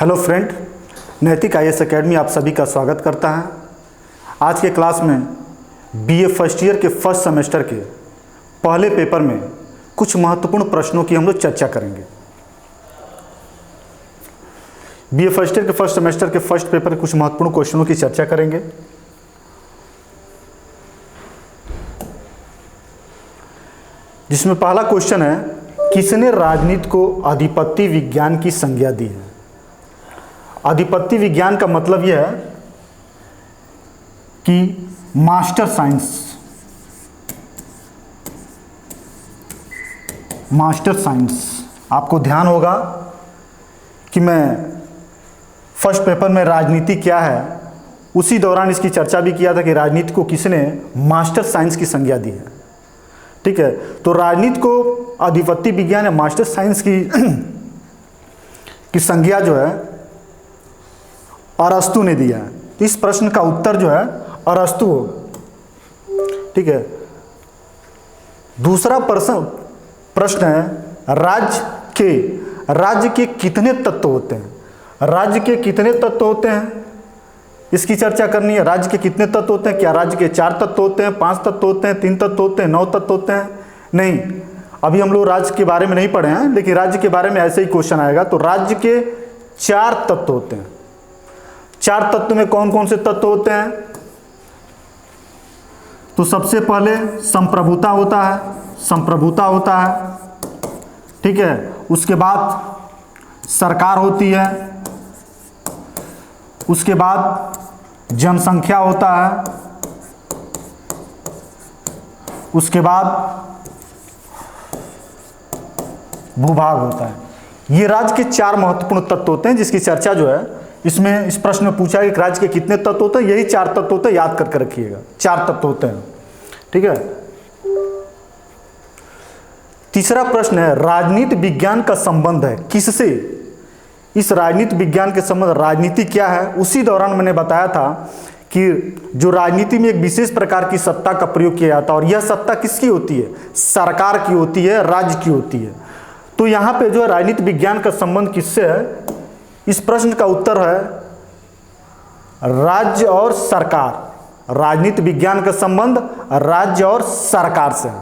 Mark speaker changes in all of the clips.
Speaker 1: Hello friend, नैतिक IAS academy आप सभी का स्वागत करता है। आज के क्लास में बीए फर्स्ट ईयर के फर्स्ट सेमेस्टर के पहले पेपर में कुछ महत्वपूर्ण प्रश्नों की हम लोग चर्चा करेंगे। बीए फर्स्ट ईयर के फर्स्ट सेमेस्टर के फर्स्ट पेपर के कुछ महत्वपूर्ण क्वेश्चनों की चर्चा करेंगे। जिसमें पहला क्वेश्चन है, किसने राजनीति को अधिपत्य विज्ञान की संज्ञा दी है? अधिपत्य विज्ञान का मतलब यह है कि मास्टर साइंस। आपको ध्यान होगा कि मैं फर्स्ट पेपर में राजनीति क्या है उसी दौरान इसकी चर्चा भी किया था कि राजनीति को किसने मास्टर साइंस की संज्ञा दी है। ठीक है, तो राजनीति को अधिपत्य विज्ञान या मास्टर साइंस की संज्ञा जो है अरस्तु ने दिया है। इस प्रश्न का उत्तर जो है अरस्तु होगा। ठीक है, दूसरा प्रश्न है, राज्य के कितने तत्व होते हैं? राज्य के कितने तत्व होते हैं इसकी चर्चा करनी है। राज्य के कितने तत्व होते हैं? क्या राज्य के 4 तत्व होते हैं, 5 तत्व होते हैं, 3 तत्व होते हैं, 9 तत्व होते हैं? नहीं, अभी हम लोग राज्य के बारे में नहीं पढ़े हैं, लेकिन राज्य के बारे में ऐसे ही क्वेश्चन आएगा। तो राज्य के 4 तत्व होते हैं। 4 तत्व में कौन कौन से तत्व होते हैं? तो सबसे पहले संप्रभुता होता है। ठीक है, उसके बाद सरकार होती है, उसके बाद जनसंख्या होता है, उसके बाद भूभाग होता है। ये राज्य के 4 महत्वपूर्ण तत्व होते हैं जिसकी चर्चा जो है इसमें इस प्रश्न में पूछा है कि राज्य के कितने तत्व होते हैं। यही 4 तत्व होते हैं, याद करके रखिएगा। 4 तत्व होते हैं। ठीक है, तीसरा प्रश्न है, राजनीति विज्ञान का संबंध है किससे? इस राजनीति विज्ञान के संबंध, राजनीति क्या है, उसी दौरान मैंने बताया था कि जो राजनीति में एक विशेष प्रकार की सत्ता का प्रयोग किया जाता है और यह सत्ता किसकी होती है? सरकार की होती है, राज्य की होती है। तो यहाँ पे जो है राजनीति विज्ञान का संबंध किससे है? इस प्रश्न का उत्तर है राज्य और सरकार। राजनीति विज्ञान का संबंध राज्य और सरकार से है।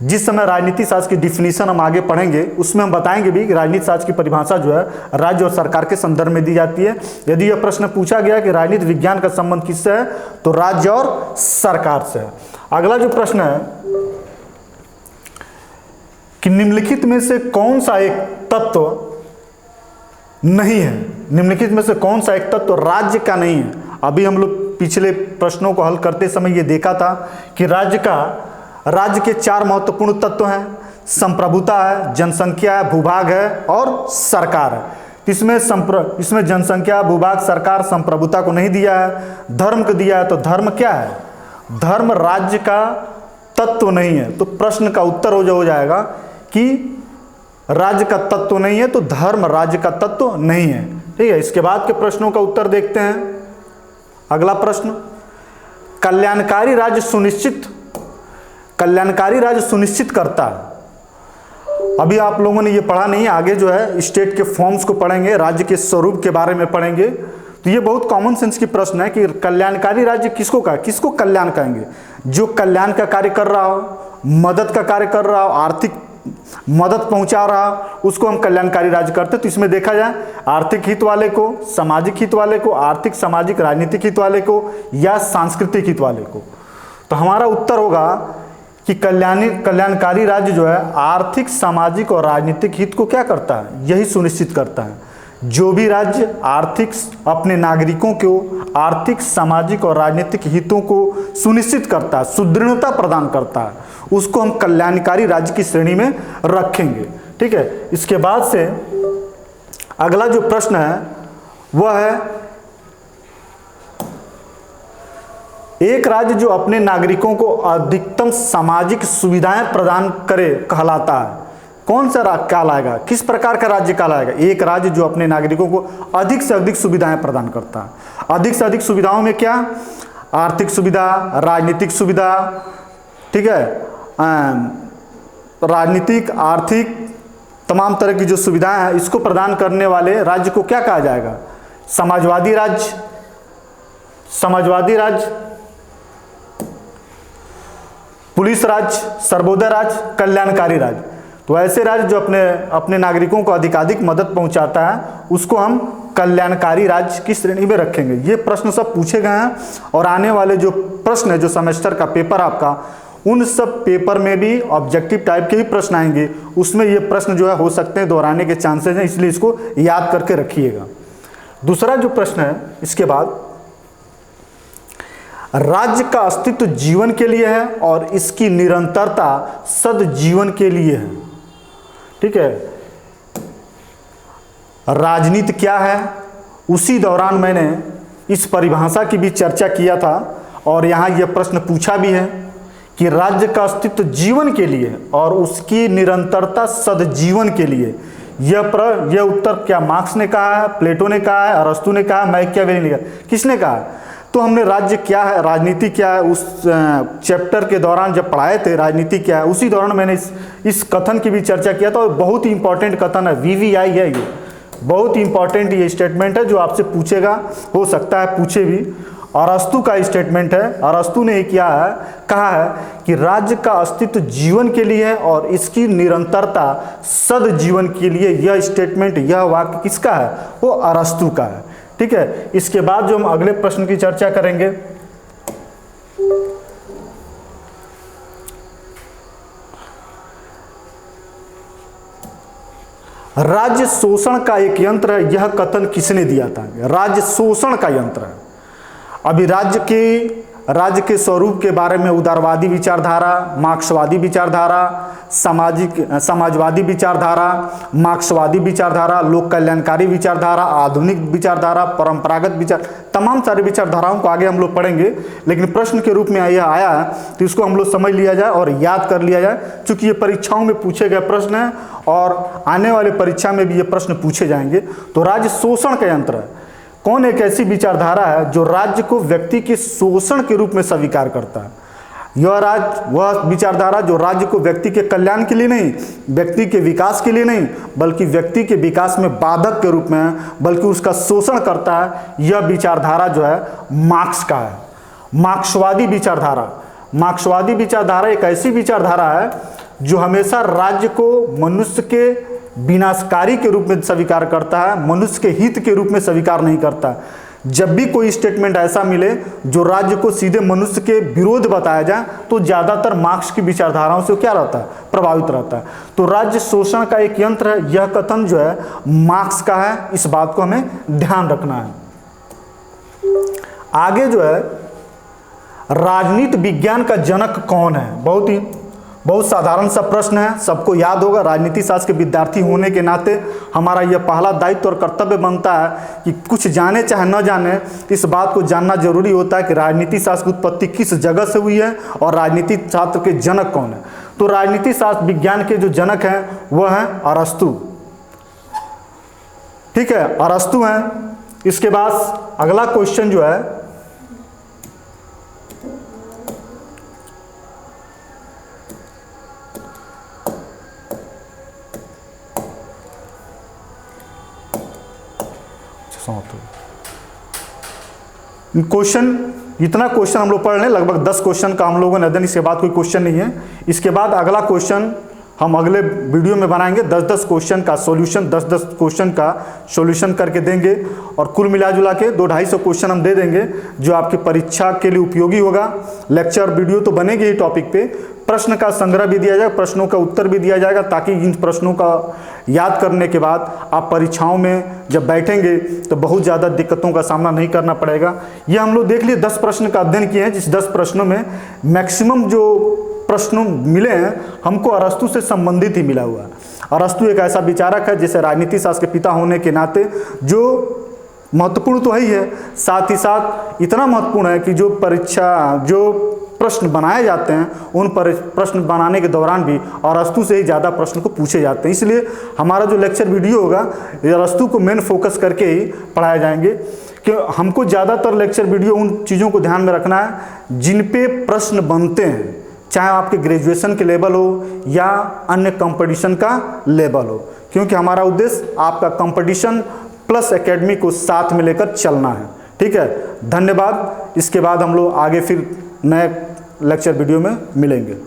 Speaker 1: जिस समय राजनीति शास्त्र की डिफिनीशन हम आगे पढ़ेंगे उसमें हम बताएंगे भी कि राजनीति शास्त्र की परिभाषा जो है राज्य और सरकार के संदर्भ में दी जाती है। यदि यह प्रश्न पूछा गया कि राजनीति विज्ञान का संबंध किससे है, तो राज्य और सरकार से है। अगला जो प्रश्न है कि निम्नलिखित में से कौन सा एक तत्व नहीं है? निम्नलिखित में से कौन सा एक तत्व राज्य का नहीं है? अभी हम लोग पिछले प्रश्नों को हल करते समय ये देखा था कि राज्य के 4 महत्वपूर्ण तत्व हैं। संप्रभुता है, जनसंख्या है, भूभाग है और सरकार है। इसमें जनसंख्या, भूभाग, सरकार, संप्रभुता को नहीं दिया है, धर्म को दिया है। तो धर्म क्या है? धर्म राज्य का तत्व नहीं है। तो प्रश्न का उत्तर हो जाएगा कि राज्य का तत्व नहीं है, तो धर्म राज्य का तत्व नहीं है। ठीक है, इसके बाद के प्रश्नों का उत्तर देखते हैं। अगला प्रश्न, कल्याणकारी राज्य सुनिश्चित करता है। अभी आप लोगों ने ये पढ़ा नहीं है, आगे जो है स्टेट के फॉर्म्स को पढ़ेंगे, राज्य के स्वरूप के बारे में पढ़ेंगे। तो ये बहुत कॉमन सेंस की प्रश्न है कि कल्याणकारी राज्य किसको कल्याण कहेंगे? जो कल्याण का कार्य कर रहा हो, मदद का कार्य कर रहा हो, आर्थिक मदद पहुंचा रहा, उसको हम कल्याणकारी राज्य करते हैं। तो इसमें देखा जाए आर्थिक हित वाले को, सामाजिक हित वाले को, आर्थिक सामाजिक राजनीतिक हित वाले को या सांस्कृतिक हित वाले को। तो हमारा उत्तर होगा कि कल्याणकारी राज्य जो है आर्थिक, सामाजिक और राजनीतिक हित को क्या करता है? यही सुनिश्चित करता है। जो भी राज्य अपने नागरिकों को आर्थिक, सामाजिक और राजनीतिक हितों को सुनिश्चित करता है, सुदृढ़ता प्रदान करता है, उसको हम कल्याणकारी राज्य की श्रेणी में रखेंगे। ठीक है, इसके बाद से अगला जो प्रश्न है वह है, एक राज्य जो अपने नागरिकों को अधिकतम सामाजिक सुविधाएं प्रदान करे कहलाता है। कौन सा राज्य कहलाएगा? किस प्रकार का राज्य कहलाएगा? एक राज्य जो अपने नागरिकों को अधिक से अधिक सुविधाएं प्रदान करता है। अधिक से अधिक सुविधाओं में क्या? आर्थिक सुविधा, राजनीतिक सुविधा, ठीक है, राजनीतिक, आर्थिक, तमाम तरह की जो सुविधाएं हैं इसको प्रदान करने वाले राज्य को क्या कहा जाएगा? समाजवादी राज्य, समाजवादी राज्य, पुलिस राज्य, सर्वोदय राज्य, कल्याणकारी राज्य। तो ऐसे राज्य जो अपने अपने नागरिकों को अधिकाधिक मदद पहुंचाता है उसको हम कल्याणकारी राज्य की श्रेणी में रखेंगे। ये प्रश्न सब पूछे गए हैं और आने वाले जो प्रश्न है, जो सेमेस्टर का पेपर आपका, उन सब पेपर में भी ऑब्जेक्टिव टाइप के ही प्रश्न आएंगे, उसमें ये प्रश्न जो है हो सकते हैं दोहराने के चांसेस हैं, इसलिए इसको याद करके रखिएगा। दूसरा जो प्रश्न है इसके बाद, राज्य का अस्तित्व जीवन के लिए है और इसकी निरंतरता सदजीवन के लिए है। ठीक है, राजनीति क्या है, उसी दौरान मैंने इस परिभाषा की भी चर्चा किया था और यहाँ यह प्रश्न पूछा भी है कि राज्य का अस्तित्व जीवन के लिए और उसकी निरंतरता सदजीवन के लिए। यह उत्तर क्या मार्क्स ने कहा है, प्लेटो ने कहा है, अरस्तु ने कहा है, मैकियावेली ने कहा, किसने कहा? तो हमने राज्य क्या है, राजनीति क्या है, उस चैप्टर के दौरान जब पढ़ाए थे राजनीति क्या है, उसी दौरान मैंने इस कथन की भी चर्चा किया था और बहुत ही इंपॉर्टेंट कथन है, VVI है ये, बहुत ही इंपॉर्टेंट ये स्टेटमेंट है जो आपसे पूछेगा, हो सकता है पूछे भी। अरस्तु का स्टेटमेंट है, अरस्तु ने क्या है कहा है कि राज्य का अस्तित्व जीवन के लिए है और इसकी निरंतरता सदजीवन के लिए। यह स्टेटमेंट, यह वाक्य किसका है? वो अरस्तु का है। ठीक है, इसके बाद जो हम अगले प्रश्न की चर्चा करेंगे, राज्य शोषण का एक यंत्र है, यह कथन किसने दिया था? राज्य शोषण का यंत्र है। अभी राज्य के स्वरूप के बारे में उदारवादी विचारधारा, मार्क्सवादी विचारधारा, समाजवादी विचारधारा, मार्क्सवादी विचारधारा, लोक कल्याणकारी विचारधारा, आधुनिक विचारधारा, परंपरागत विचार, तमाम सारी विचारधाराओं को आगे हम लोग पढ़ेंगे, लेकिन प्रश्न के रूप में यह आया है तो इसको हम लोग समझ लिया जाए और याद कर लिया जाए, क्योंकि ये परीक्षाओं में पूछे गए प्रश्न है और आने वाले परीक्षा में भी ये प्रश्न पूछे जाएंगे। तो राज्य शोषण का यंत्र है। कौन एक ऐसी विचारधारा है जो राज्य को व्यक्ति के शोषण के रूप में स्वीकार करता है? वह विचारधारा जो राज्य को व्यक्ति के कल्याण के लिए नहीं, व्यक्ति के विकास के लिए नहीं, बल्कि व्यक्ति के विकास में बाधक के रूप में, बल्कि उसका शोषण करता है, यह विचारधारा जो है मार्क्स का है, मार्क्सवादी विचारधारा। मार्क्सवादी विचारधारा एक ऐसी विचारधारा है जो हमेशा राज्य को मनुष्य के विनाशकारी के रूप में स्वीकार करता है, मनुष्य के हित के रूप में स्वीकार नहीं करता। जब भी कोई स्टेटमेंट ऐसा मिले जो राज्य को सीधे मनुष्य के विरोध बताया जाए तो ज्यादातर मार्क्स की विचारधाराओं से क्या रहता है? प्रभावित रहता है। तो राज्य शोषण का एक यंत्र है, यह कथन जो है मार्क्स का है, इस बात को हमें ध्यान रखना है। आगे जो है, राजनीति विज्ञान का जनक कौन है? बहुत साधारण सा प्रश्न है, सबको याद होगा। राजनीति शास्त्र के विद्यार्थी होने के नाते हमारा यह पहला दायित्व और कर्तव्य बनता है कि कुछ जाने चाहे न जाने, इस बात को जानना जरूरी होता है कि राजनीति शास्त्र की उत्पत्ति किस जगह से हुई है और राजनीति शास्त्र के जनक कौन है। तो राजनीति शास्त्र विज्ञान के जो जनक हैं वह हैं अरस्तु। ठीक है, अरस्तु हैं। इसके बाद अगला क्वेश्चन जो है, इतना क्वेश्चन हम लोग पढ़ लें, लगभग 10 क्वेश्चन का हम लोगों ने अध्ययन, इसके बाद कोई क्वेश्चन नहीं है। इसके बाद अगला क्वेश्चन हम अगले वीडियो में बनाएंगे, 10-10 क्वेश्चन का सॉल्यूशन, 10-10 क्वेश्चन का सॉल्यूशन करके देंगे और कुल मिला जुला के 200-250 क्वेश्चन हम दे देंगे जो आपकी परीक्षा के लिए उपयोगी होगा। लेक्चर वीडियो तो बनेगी ही टॉपिक पे, प्रश्न का संग्रह भी दिया जाएगा, प्रश्नों का उत्तर भी दिया जाएगा, ताकि इन प्रश्नों का याद करने के बाद आप परीक्षाओं में जब बैठेंगे तो बहुत ज़्यादा दिक्कतों का सामना नहीं करना पड़ेगा। ये हम लोग देख लिए 10 प्रश्न का अध्ययन किए हैं, जिस 10 प्रश्नों में मैक्सिमम जो प्रश्नों मिले हैं हमको अरस्तु से संबंधित ही मिला हुआ है। अरस्तु एक ऐसा विचारक है जिसे राजनीति शास्त्र के पिता होने के नाते जो महत्वपूर्ण तो है ही है, साथ ही साथ इतना महत्वपूर्ण है कि जो प्रश्न बनाए जाते हैं उन पर प्रश्न बनाने के दौरान भी अरस्तु से ही ज़्यादा प्रश्न को पूछे जाते हैं। इसलिए हमारा जो लेक्चर वीडियो होगा ये अरस्तु को मेन फोकस करके ही पढ़ाए जाएंगे, कि हमको ज़्यादातर लेक्चर वीडियो उन चीज़ों को ध्यान में रखना है जिन पे प्रश्न बनते हैं, चाहे आपके ग्रेजुएशन के लेवल हो या अन्य कंपटीशन का लेवल हो, क्योंकि हमारा उद्देश्य आपका कंपटीशन प्लस एकेडमी को साथ में लेकर चलना है। ठीक है, धन्यवाद। इसके बाद हम लोग आगे फिर नए लेक्चर वीडियो में मिलेंगे।